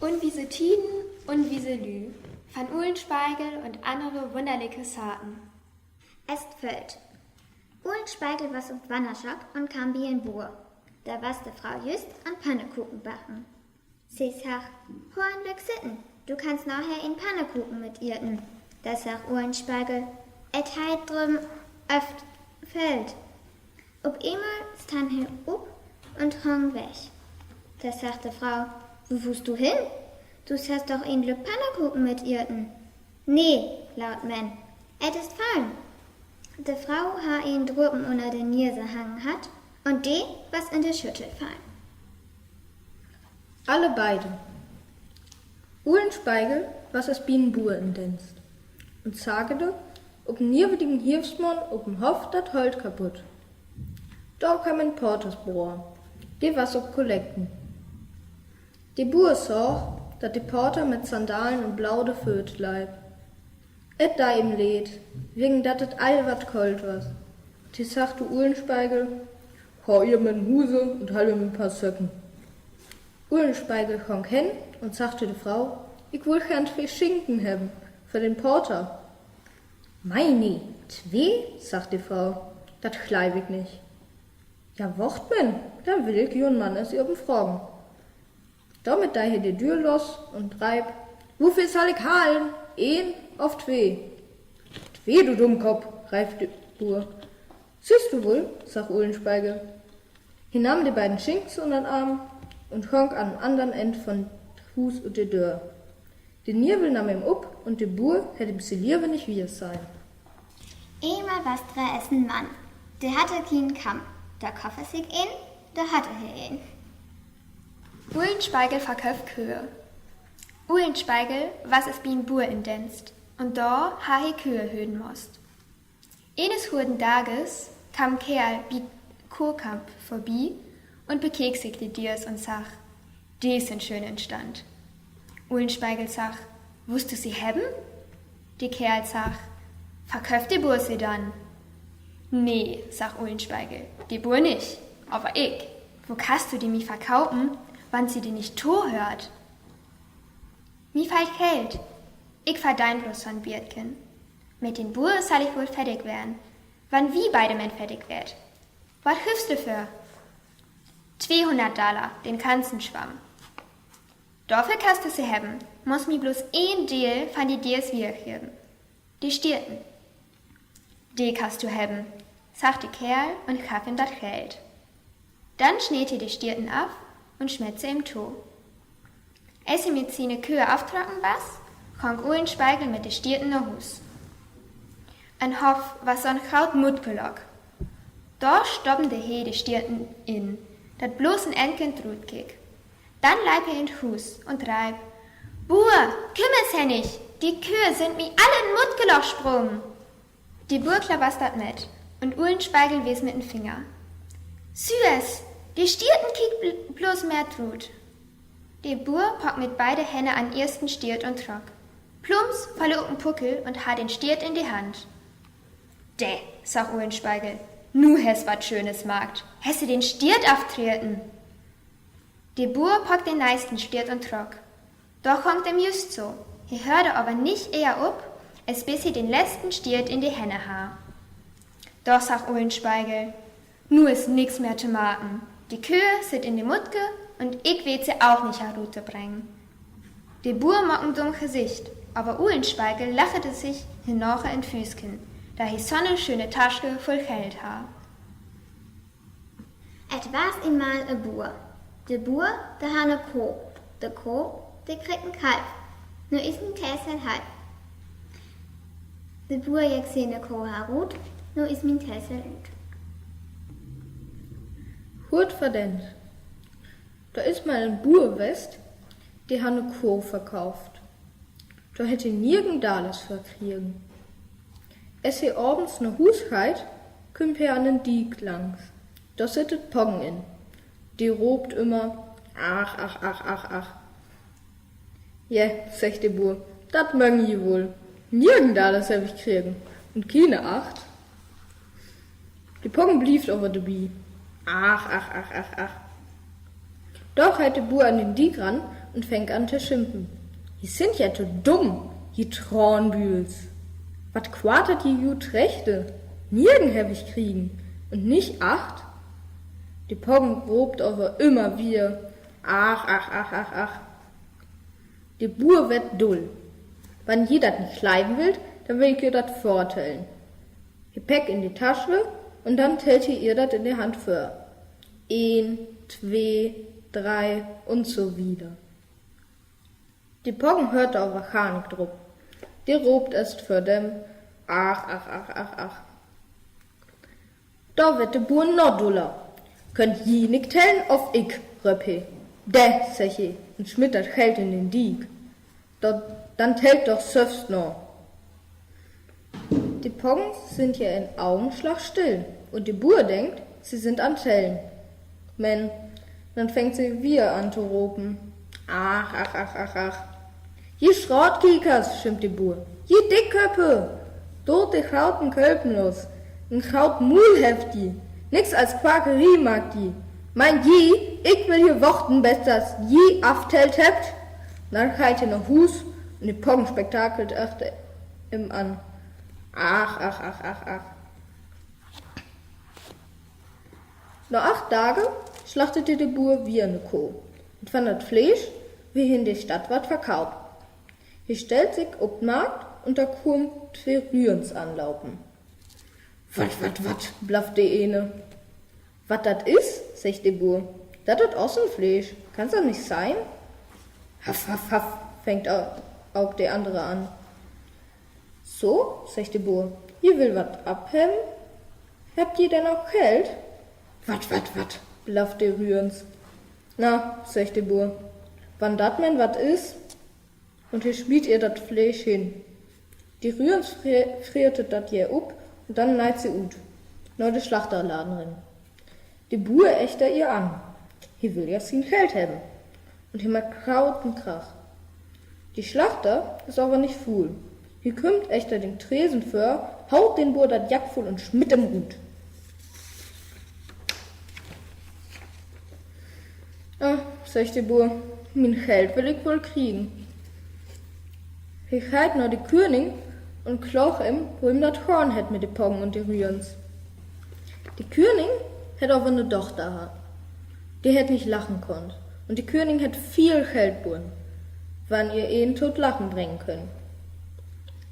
Und wie sie Tiden und wie sie Lü, van Uhlenspiegel und andere wunderliche Sorten. Est fällt. Uhlenspiegel was auf Wanderschop und kam wie in Buhr. Da was de Frau just an Pannekuchen backen. Sie sagt, hohen Glück sitten, du kannst nachher in Pannekuchen mit irten. Da sagt Uhlenspiegel, et heit drum öft fällt. Ob einmal stand er up und hang weg. Da sagt die Frau, wo fuhrst du hin? Du hast doch ein Glück Pannekuchen mit irten. Nee, laut Mann, et ist fallen. Die Frau ha ihn droben unter den Nierse hangen hat und die was in der Schüttel fallen. Alle beide. Uhlenspiegel was es Bienenbuhr in Dienst. Und sagte, ob nirwedigen Hilfsmann ob'n Hof dat Holt kaputt. Da kam ein Portersbohr, die was ob Kollekten. Die Buhr sah, dat die Porter mit Sandalen und blaude Föt leib. Et da ihm lädt, wegen dat et all wat kalt was. Die sagte Uhlenspiegel, hau ihr mit Huse und halbe mit ein paar Söcken. Uhlenspiegel kam hin und sagte die Frau, ich will gern 2 Schinken haben, für den Porter. Meine, 2, sagt die Frau, dat gleib ich nicht. Ja, wocht men, dann will ich jun Mann es ihren fragen. Damit da hier die Tür los und treib, wofür soll ich halen? 1 auf 2. 2, du Dummkopf, rief die Buhr. Siehst du wohl, sagt Uhlenspiegel. Hier nahm die beiden Schinks unter den Arm und hong an dem anderen Ende von Hus und die Dörr. Die Nierwel nahm ihm up und die Buhr hätte bis sie lieber nicht wie es sein. Einmal was dra essen Mann, der hatte keinen Kamm, da koffer sich in, da hatte er ihn. Uhlenspiegel verkauft Kühe. Uhlenspiegel was es Bienenbuhr in Dienst und da ha he Kühe hüten musst. Eines hurden Tages kam Kerl wie Kohlkamp vorbei und bekeksigte dies und sag, die sind schön in Stand. Uhlenspiegel sag, wusst du sie haben? Die Kerl sag, verkauft die Buhr sie dann? Nee, sag Uhlenspiegel, die Buhr nicht, aber ich. Wo kannst du die mi verkaufen, wann sie die nicht to hört? Mi fällt Geld. Ich verdein bloß von Biertchen. Mit den Buhr soll ich wohl fertig werden, wann wie beide men fertig wird. Was hilfst du für? 200 $, den ganzen Schwamm. Dafür kannst du sie haben, muss mi bloß ein Deal von die Diers wiedergeben. Die Stierten. Die kannst du haben, sagt die Kerl und gab ihm das Geld. Dann schnäht die Stierten ab und schmetze ihm to. Als sie mit seine Kühe auftrocken was, kommt Uhlenspiegel mit den Stierten nach Hus. Ein Hof was so ein Kraut Mutgelock. Da stoppen die Stierten in, dat bloß ein Entchen trut kick. Dann leib er in Hus und treib. Buhr, kümmer's ja nicht, die Kühe sind mi alle in Mutgeloch sprungen. Die Buhr klabastert mit und Uhlenspiegel wies mit dem Finger. Süß, die Stierten kick bloß mehr trut. Die Buhr packt mit beide Hände an ersten Stiert und trock. Plumps falle um Puckel und hat den Stiert in die Hand. Däh, sagt Uhlenspiegel, nu häs wat Schönes magt, hässe den Stiert auftreten. Die Buhr packt den nächsten Stiert und trock. Doch kommt ihm just so, he hörte aber nicht eher up, es bis sie den letzten Stiert in die Hände ha. Doch sagt Uhlenspiegel, nu is nix mehr zu machen. Die Kühe sit in die Mutke und ich weet sie auch nicht herunterbringen. Die Buhr mag ein dumm Gesicht, aber Uhlenspiegel lachete sich hinacher in Füßchen, da he so ne schöne Tasche voll Geld ha. Et was einmal a Buhr. De Buhr, da ha ne Kuh. De Kuh, de kriegt ein Kalb. Nu is ein Täsel halb. De Buhr jag seine Kuh herut, nu is min Täsel ut. Hurt verdent. Da ist mal ein Buhr west, die hat ne Kuh verkauft. Da hätte nirgend alles verkriegen. Es hier abends ne Husheit, kümmt er an den Dieg langs. Da sittet Poggen in. Die robt immer, ach, ach, ach, ach, ach. Ja, sagt die Buhr, dat mögen je wohl. Nirgend alles hab ich kriegen. Und keine Acht. Die Poggen blieft aber dabei. Ach, ach, ach, ach, ach. Doch halt die Buhr an den Dieg ran und fängt an zu schimpfen. Die sind ja zu dumm, die Traunbühls. Wat quartet die gut rechte? Nirgen hab ich kriegen und nicht 8. Die Poggen grobt aber immer wieder. Ach. Die Bur wird dull. Wenn je dat nicht leiden will, dann will ich ihr dat vortellen. Gepäck in die Tasche und dann tellt ihr dat in die Hand für. 1, 2, 3 und so wieder. Die Poggen hört aber gar nicht drauf. Die robt erst für dem. Ach. Da wird die Bur noch duller. Könnt je nicht tellen auf ich, Röppi. Sag ich, und schmitt das Geld in den Dieg. Dann tellt doch selbst noch. Die Poggen sind ja in Augenschlag still und die Bur denkt, sie sind am Tellen. Dann fängt sie wieder an zu ropen. Ach. Je Schrottkiekers, schimpft die Bur. Je Dickköppe. Dort die grauten Kölpen los. Ein graut Mul heft die. Nix als Quakerie mag die. Mein je, ich will hier warten, bis das je aftelt hebt. Dann reit ihr noch Hus und die Poggen spektakelt echt im an. Ach. Nach 8 Tagen schlachtete die Bur wie eine Kuh und fand das Fleisch, wie in die Stadt wat verkauft. Hier stellt sich auf den Markt und da kommt 2 Rührens anlaufen. Wat, blafft die eine. Wat dat is, sagt die Bur. Dat ist Ossenfleisch, kann's doch nicht sein? Haff, fängt auch der andere an. So, sagt die Bur, ihr will wat abheben? Habt ihr denn auch Geld? Wat, blafft die Rührens. Na, sagt die Bur, wann dat men wat is? Und hier schmied ihr dat Fleisch hin. Die Rührens friertet dat je up und dann neigt sie ut. Nur die Schlachterladen rin. Die Bur ächter ihr an. Hier will ja sein Geld haben. Und hier macht Kraut und Krach. Die Schlachter ist aber nicht fuhl. Hier kümmt echter den Tresen für, haut den Bur dat Jack voll und schmitt im Gut. Sagt die Bur, mein Geld will ich wohl kriegen. Ich halt nur die König und kloch ihm, wo ihm dat Horn hätt mit die Poggen und die Rührens. Die König hätt aber eine Tochter gehabt. Die hätt nicht lachen konnt. Und die Königin hätt viel Geld buren, wann ihr ihn tot lachen bringen können.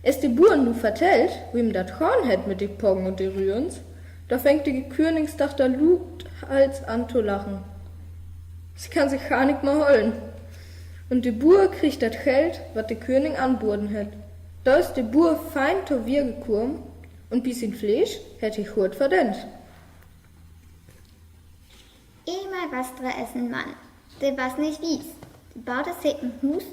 Es die Buren nu vertellt, wo ihm dat Horn hätt mit die Poggen und die Rührens, da fängt die Königstochter Lut als an zu lachen. Sie kann sich gar nicht mehr holen. Und die Bur kriegt dat Geld, wat die Königin anburden hätt. Da ist die Bur fein to wir gekommen und bis in Fleisch hätt ich gut verdient. Einmal was dra essen Mann, der was nicht wies. Die baute sich ein Hus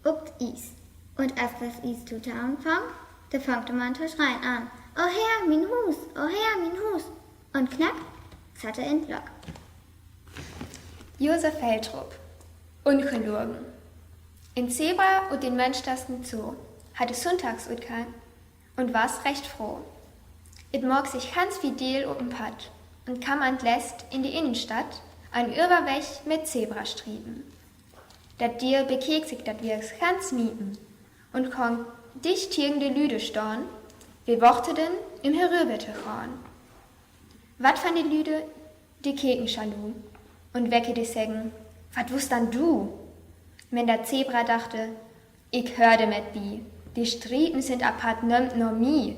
ob Is. Und als das Is zu tauen fang, da fangte man zu schreien an. Oh Herr, mein Hus, oh Herr, mein Hus. Und knack, zatte in Block. Josef Feldrup, ungelogen. In Zebra und den Mönchtersten Zoo hatte sonntags utkan und war's recht froh. It mag sich ganz fidel oben Pad und kam entlässt in die Innenstadt an Überweg mit Zebrastrieben. Dat Dier bekek sich dat wirks ganz mieten und kon dicht tigende Lüde storn, wie wochteden im Herübete horn. Wat van die Lüde, die keken schalu und wecke die Sägen, wat wusst dann du? Wenn der Zebra dachte, ich hörde mit bi, die Striepen sind apart nömt no mi.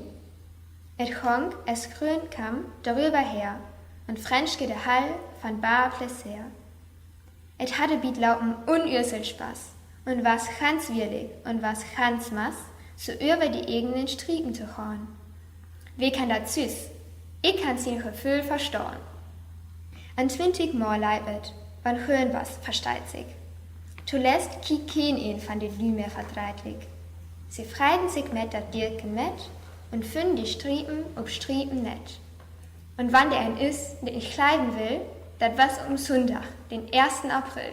Et honk es grün kam darüber her und Frenschke der Hall van bar Plaisir. Et hatte biet laupen unürsel Spaß und was ganz willig und was ganz mass, so über die eigenen Striepen zu horn. Wie kann dat süß? Ich kann's in Gefühl verstorn. An 20 Mal leibet, wann hören was versteit sich. Zuletzt kiek kein een van den Lü mehr verdreitlich. Sie freiden sich mit dat Dirken mit und finden die Striepen ob Striepen net. Und wann der ein is, den ich kleiden will, dat was Sonntag, den 1. April.